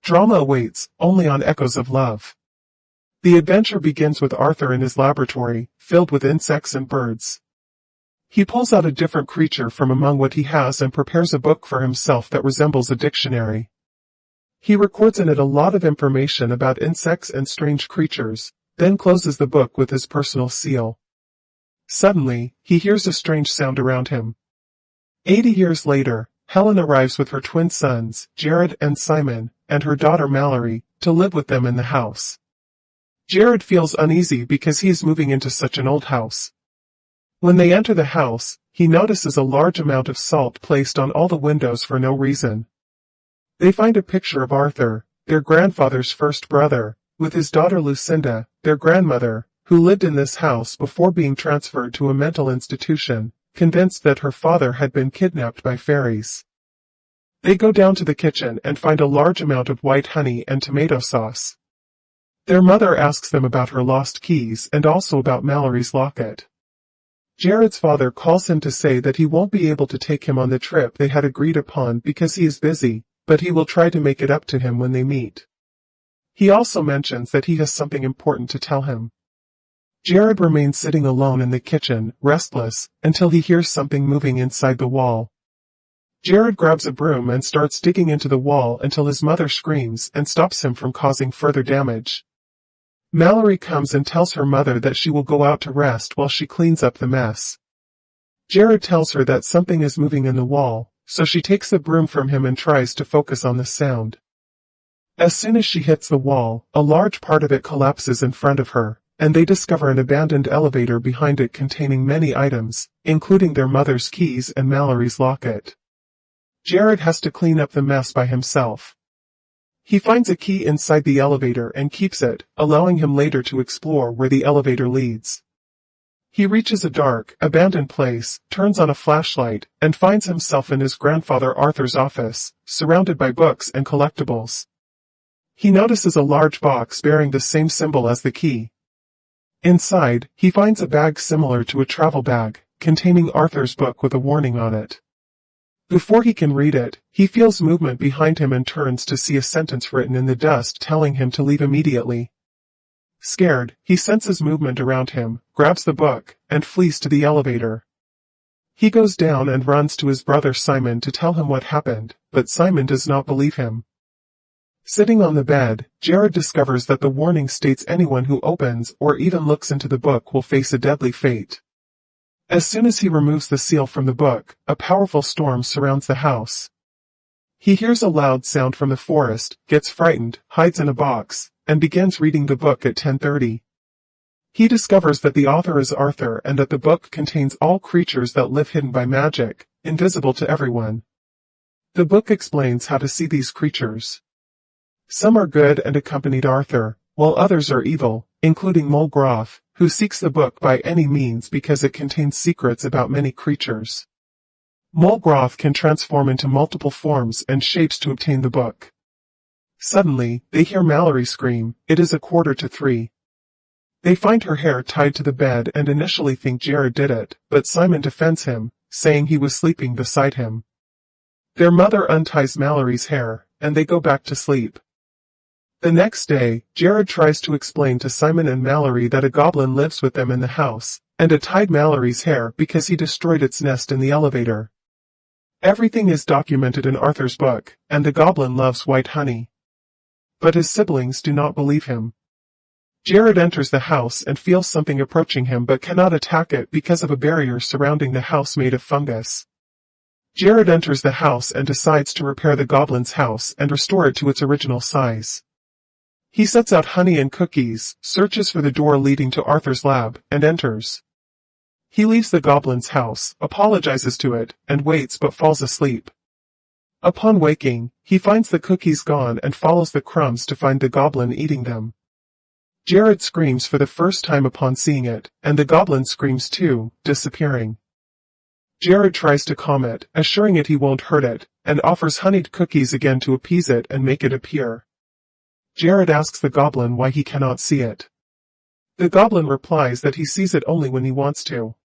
Drama awaits, only on Echoes of Love. The adventure begins with Arthur in his laboratory, filled with insects and birds. He pulls out a different creature from among what he has and prepares a book for himself that resembles a dictionary. He records in it a lot of information about insects and strange creatures, then closes the book with his personal seal. Suddenly, he hears a strange sound around him. 80 years later, Helen arrives with her twin sons, Jared and Simon, and her daughter Mallory, to live with them in the house. Jared feels uneasy because he is moving into such an old house. When they enter the house, he notices a large amount of salt placed on all the windows for no reason. They find a picture of Arthur, their grandfather's first brother, with his daughter Lucinda, their grandmother, who lived in this house before being transferred to a mental institution, convinced that her father had been kidnapped by fairies. They go down to the kitchen and find a large amount of white honey and tomato sauce. Their mother asks them about her lost keys and also about Mallory's locket. Jared's father calls him to say that he won't be able to take him on the trip they had agreed upon because he is busy, but he will try to make it up to him when they meet. He also mentions that he has something important to tell him. Jared remains sitting alone in the kitchen, restless, until he hears something moving inside the wall. Jared grabs a broom and starts digging into the wall until his mother screams and stops him from causing further damage. Mallory comes and tells her mother that she will go out to rest while she cleans up the mess. Jared tells her that something is moving in the wall, so she takes the broom from him and tries to focus on the sound. As soon as she hits the wall, a large part of it collapses in front of her, and they discover an abandoned elevator behind it containing many items, including their mother's keys and Mallory's locket. Jared has to clean up the mess by himself. He finds a key inside the elevator and keeps it, allowing him later to explore where the elevator leads. He reaches a dark, abandoned place, turns on a flashlight, and finds himself in his grandfather Arthur's office, surrounded by books and collectibles. He notices a large box bearing the same symbol as the key. Inside, he finds a bag similar to a travel bag, containing Arthur's book with a warning on it. Before he can read it, he feels movement behind him and turns to see a sentence written in the dust telling him to leave immediately. Scared, he senses movement around him, grabs the book, and flees to the elevator. He goes down and runs to his brother Simon to tell him what happened, but Simon does not believe him. Sitting on the bed, Jared discovers that the warning states anyone who opens or even looks into the book will face a deadly fate. As soon as he removes the seal from the book, a powerful storm surrounds the house. He hears a loud sound from the forest, gets frightened, hides in a box, and begins reading the book at 10:30. He discovers that the author is Arthur and that the book contains all creatures that live hidden by magic, invisible to everyone. The book explains how to see these creatures. Some are good and accompanied Arthur, while others are evil, including Mole Groth, who seeks the book by any means because it contains secrets about many creatures. Mole Groth can transform into multiple forms and shapes to obtain the book. Suddenly, they hear Mallory scream, "It is 2:45." They find her hair tied to the bed and initially think Jared did it, but Simon defends him, saying he was sleeping beside him. Their mother unties Mallory's hair, and they go back to sleep. The next day, Jared tries to explain to Simon and Mallory that a goblin lives with them in the house, and it tied Mallory's hair because he destroyed its nest in the elevator. Everything is documented in Arthur's book, and the goblin loves white honey. But his siblings do not believe him. Jared enters the house and feels something approaching him but cannot attack it because of a barrier surrounding the house made of fungus. Jared enters the house and decides to repair the goblin's house and restore it to its original size. He sets out honey and cookies, searches for the door leading to Arthur's lab, and enters. He leaves the goblin's house, apologizes to it, and waits but falls asleep. Upon waking, he finds the cookies gone and follows the crumbs to find the goblin eating them. Jared screams for the first time upon seeing it, and the goblin screams too, disappearing. Jared tries to calm it, assuring it he won't hurt it, and offers honeyed cookies again to appease it and make it appear. Jared asks the goblin why he cannot see it. The goblin replies that he sees it only when he wants to.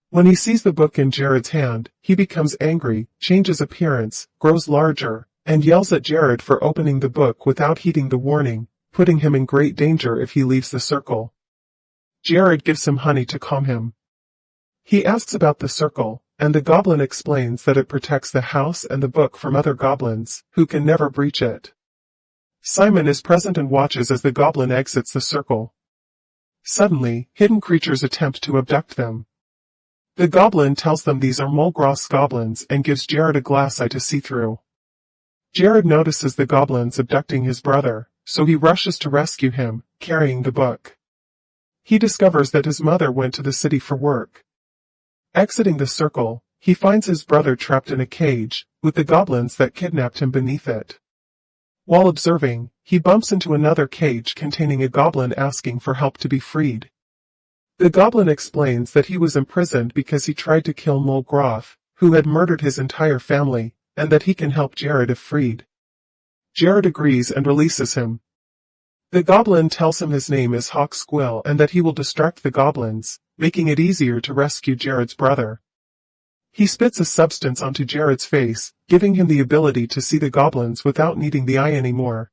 When he sees the book in Jared's hand, he becomes angry, changes appearance, grows larger, and yells at Jared for opening the book without heeding the warning, putting him in great danger if he leaves the circle. Jared gives him honey to calm him. He asks about the circle, and the goblin explains that it protects the house and the book from other goblins, who can never breach it. Simon is present and watches as the goblin exits the circle. Suddenly, hidden creatures attempt to abduct them. The goblin tells them these are Mulgroth's goblins and gives Jared a glass eye to see through. Jared notices the goblins abducting his brother, so he rushes to rescue him, carrying the book. He discovers that his mother went to the city for work. Exiting the circle, he finds his brother trapped in a cage, with the goblins that kidnapped him beneath it. While observing, he bumps into another cage containing a goblin asking for help to be freed. The goblin explains that he was imprisoned because he tried to kill Mulgroth, who had murdered his entire family, and that he can help Jared if freed. Jared agrees and releases him. The goblin tells him his name is Hawk Squill and that he will distract the goblins, making it easier to rescue Jared's brother. He spits a substance onto Jared's face, giving him the ability to see the goblins without needing the eye anymore.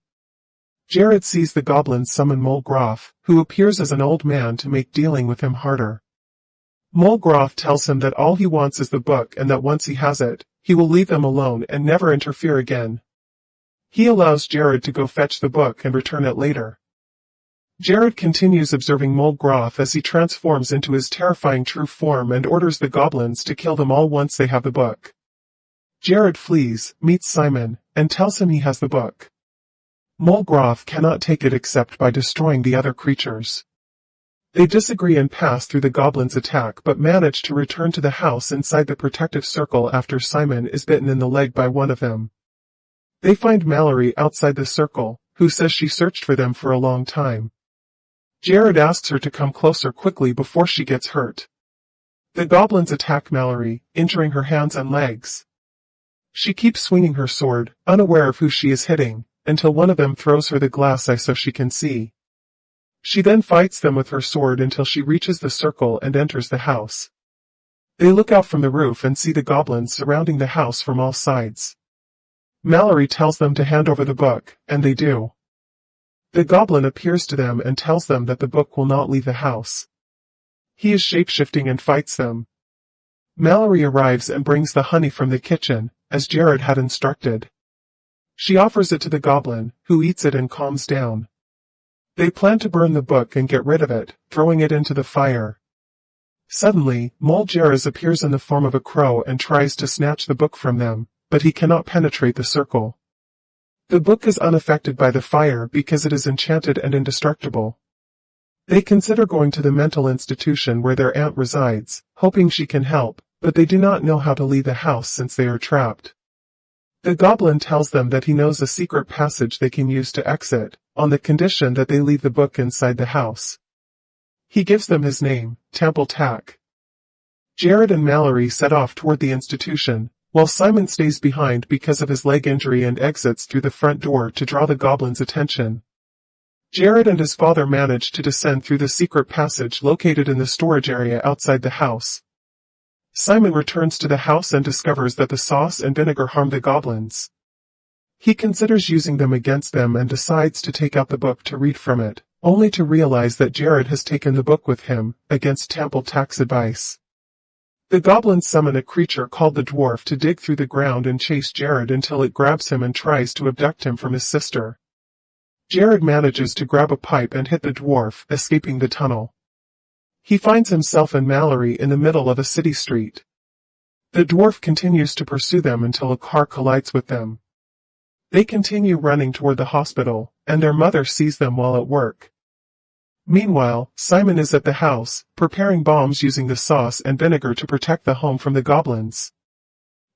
Jared sees the goblins summon Mulgroth, who appears as an old man to make dealing with him harder. Mulgroth tells him that all he wants is the book and that once he has it, he will leave them alone and never interfere again. He allows Jared to go fetch the book and return it later. Jared continues observing Mulgroth as he transforms into his terrifying true form and orders the goblins to kill them all once they have the book. Jared flees, meets Simon, and tells him he has the book. Mulgroth cannot take it except by destroying the other creatures. They disagree and pass through the goblins' attack but manage to return to the house inside the protective circle after Simon is bitten in the leg by one of them. They find Mallory outside the circle, who says she searched for them for a long time. Jared asks her to come closer quickly before she gets hurt. The goblins attack Mallory, injuring her hands and legs. She keeps swinging her sword, unaware of who she is hitting, until one of them throws her the glass eye so she can see. She then fights them with her sword until she reaches the circle and enters the house. They look out from the roof and see the goblins surrounding the house from all sides. Mallory tells them to hand over the book, and they do. The goblin appears to them and tells them that the book will not leave the house. He is shapeshifting and fights them. Mallory arrives and brings the honey from the kitchen, as Jared had instructed. She offers it to the goblin, who eats it and calms down. They plan to burn the book and get rid of it, throwing it into the fire. Suddenly, Mulgroth appears in the form of a crow and tries to snatch the book from them, but he cannot penetrate the circle. The book is unaffected by the fire because it is enchanted and indestructible. They consider going to the mental institution where their aunt resides, hoping she can help, but they do not know how to leave the house since they are trapped. The goblin tells them that he knows a secret passage they can use to exit, on the condition that they leave the book inside the house. He gives them his name, Temple Tak. Jared and Mallory set off toward the institution, while Simon stays behind because of his leg injury and exits through the front door to draw the goblin's attention. Jared and his father manage to descend through the secret passage located in the storage area outside the house. Simon returns to the house and discovers that the sauce and vinegar harm the goblins. He considers using them against them and decides to take out the book to read from it, only to realize that Jared has taken the book with him, against Temple Tak's advice. The goblins summon a creature called the dwarf to dig through the ground and chase Jared until it grabs him and tries to abduct him from his sister. Jared manages to grab a pipe and hit the dwarf, escaping the tunnel. He finds himself and Mallory in the middle of a city street. The dwarf continues to pursue them until a car collides with them. They continue running toward the hospital, and their mother sees them while at work. Meanwhile, Simon is at the house, preparing bombs using the sauce and vinegar to protect the home from the goblins.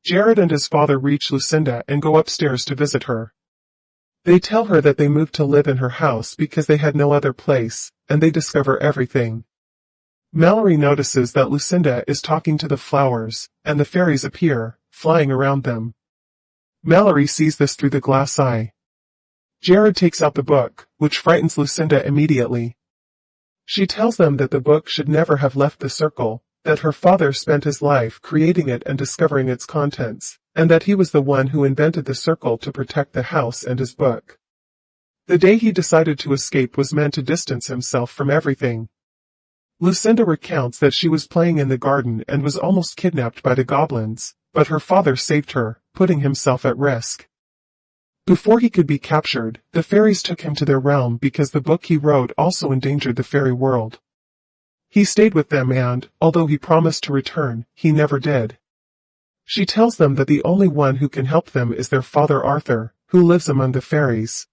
Jared and his father reach Lucinda and go upstairs to visit her. They tell her that they moved to live in her house because they had no other place, and they discover everything. Mallory notices that Lucinda is talking to the flowers, and the fairies appear, flying around them. Mallory sees this through the glass eye. Jared takes out the book, which frightens Lucinda immediately. She tells them that the book should never have left the circle, that her father spent his life creating it and discovering its contents, and that he was the one who invented the circle to protect the house and his book. The day he decided to escape was meant to distance himself from everything. Lucinda recounts that she was playing in the garden and was almost kidnapped by the goblins, but her father saved her, putting himself at risk. Before he could be captured, the fairies took him to their realm because the book he wrote also endangered the fairy world. He stayed with them and, although he promised to return, he never did. She tells them that the only one who can help them is their father Arthur, who lives among the fairies.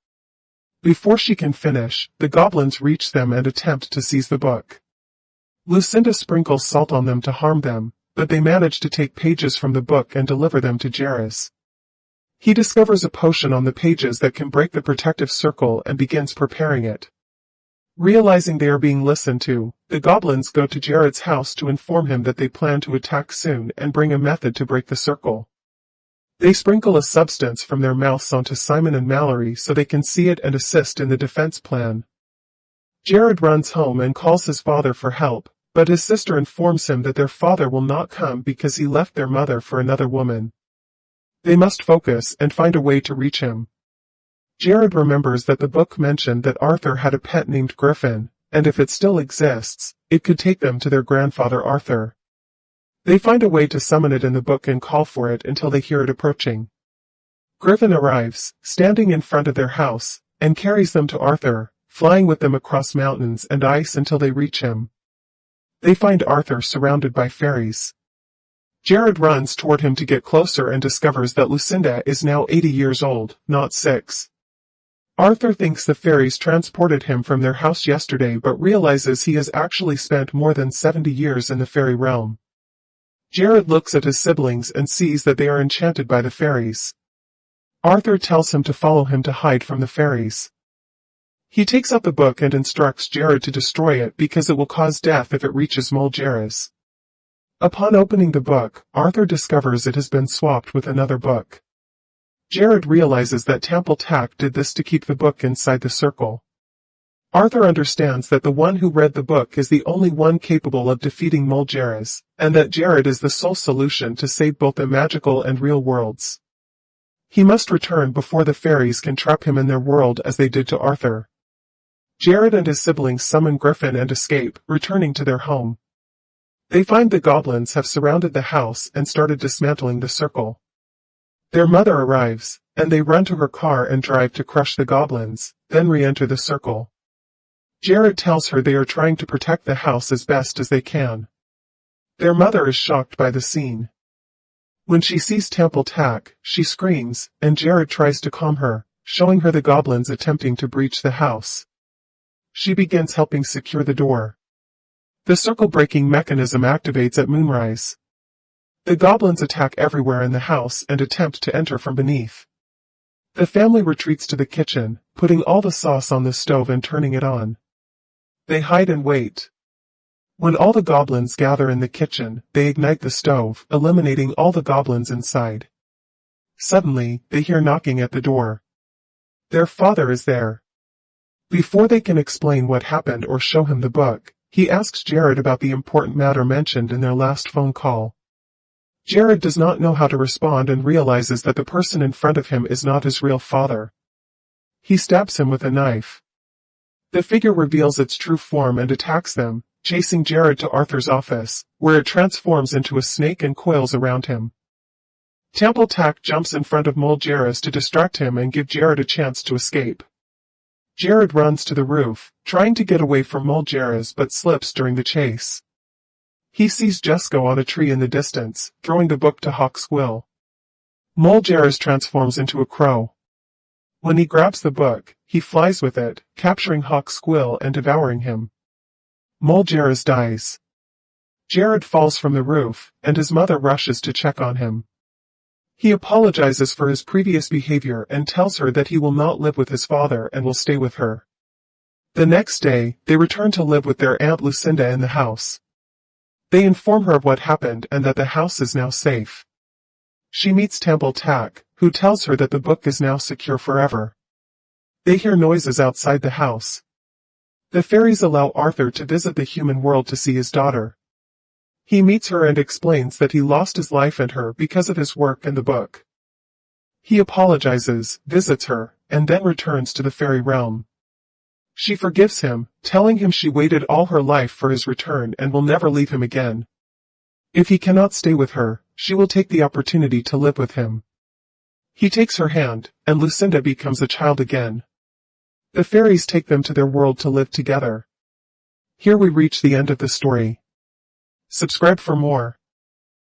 Before she can finish, the goblins reach them and attempt to seize the book. Lucinda sprinkles salt on them to harm them, but they manage to take pages from the book and deliver them to Jairus. He discovers a potion on the pages that can break the protective circle and begins preparing it. Realizing they are being listened to, the goblins go to Jared's house to inform him that they plan to attack soon and bring a method to break the circle. They sprinkle a substance from their mouths onto Simon and Mallory so they can see it and assist in the defense plan. Jared runs home and calls his father for help, but his sister informs him that their father will not come because he left their mother for another woman. They must focus and find a way to reach him. Jared remembers that the book mentioned that Arthur had a pet named Griffin, and if it still exists, it could take them to their grandfather Arthur. They find a way to summon it in the book and call for it until they hear it approaching. Griffin arrives, standing in front of their house, and carries them to Arthur, flying with them across mountains and ice until they reach him. They find Arthur surrounded by fairies. Jared runs toward him to get closer and discovers that Lucinda is now 80 years old, not 6. Arthur thinks the fairies transported him from their house yesterday but realizes he has actually spent more than 70 years in the fairy realm. Jared looks at his siblings and sees that they are enchanted by the fairies. Arthur tells him to follow him to hide from the fairies. He takes up the book and instructs Jared to destroy it because it will cause death if it reaches Mole Jairus. Upon opening the book, Arthur discovers it has been swapped with another book. Jared realizes that Temple Tack did this to keep the book inside the circle. Arthur understands that the one who read the book is the only one capable of defeating Mole Jairus, and that Jared is the sole solution to save both the magical and real worlds. He must return before the fairies can trap him in their world as they did to Arthur. Jared and his siblings summon Griffin and escape, returning to their home. They find the goblins have surrounded the house and started dismantling the circle. Their mother arrives, and they run to her car and drive to crush the goblins, then re-enter the circle. Jared tells her they are trying to protect the house as best as they can. Their mother is shocked by the scene. When she sees Temple Tack, she screams, and Jared tries to calm her, showing her the goblins attempting to breach the house. She begins helping secure the door. The circle-breaking mechanism activates at moonrise. The goblins attack everywhere in the house and attempt to enter from beneath. The family retreats to the kitchen, putting all the sauce on the stove and turning it on. They hide and wait. When all the goblins gather in the kitchen, they ignite the stove, eliminating all the goblins inside. Suddenly, they hear knocking at the door. Their father is there. Before they can explain what happened or show him the book, he asks Jared about the important matter mentioned in their last phone call. Jared does not know how to respond and realizes that the person in front of him is not his real father. He stabs him with a knife. The figure reveals its true form and attacks them, chasing Jared to Arthur's office, where it transforms into a snake and coils around him. Temple Tack jumps in front of Mole Jairus to distract him and give Jared a chance to escape. Jared runs to the roof, trying to get away from Mole Jairus but slips during the chase. He sees Jesco on a tree in the distance, throwing the book to Hawk Squill. Mole Jairus transforms into a crow. When he grabs the book, he flies with it, capturing Hawk Squill and devouring him. Mole Jairus dies. Jared falls from the roof, and his mother rushes to check on him. He apologizes for his previous behavior and tells her that he will not live with his father and will stay with her. The next day, they return to live with their Aunt Lucinda in the house. They inform her of what happened and that the house is now safe. She meets Temple Tack, who tells her that the book is now secure forever. They hear noises outside the house. The fairies allow Arthur to visit the human world to see his daughter. He meets her and explains that he lost his life and her because of his work in the book. He apologizes, visits her, and then returns to the fairy realm. She forgives him, telling him she waited all her life for his return and will never leave him again. If he cannot stay with her, she will take the opportunity to live with him. He takes her hand, and Lucinda becomes a child again. The fairies take them to their world to live together. Here we reach the end of the story. Subscribe for more.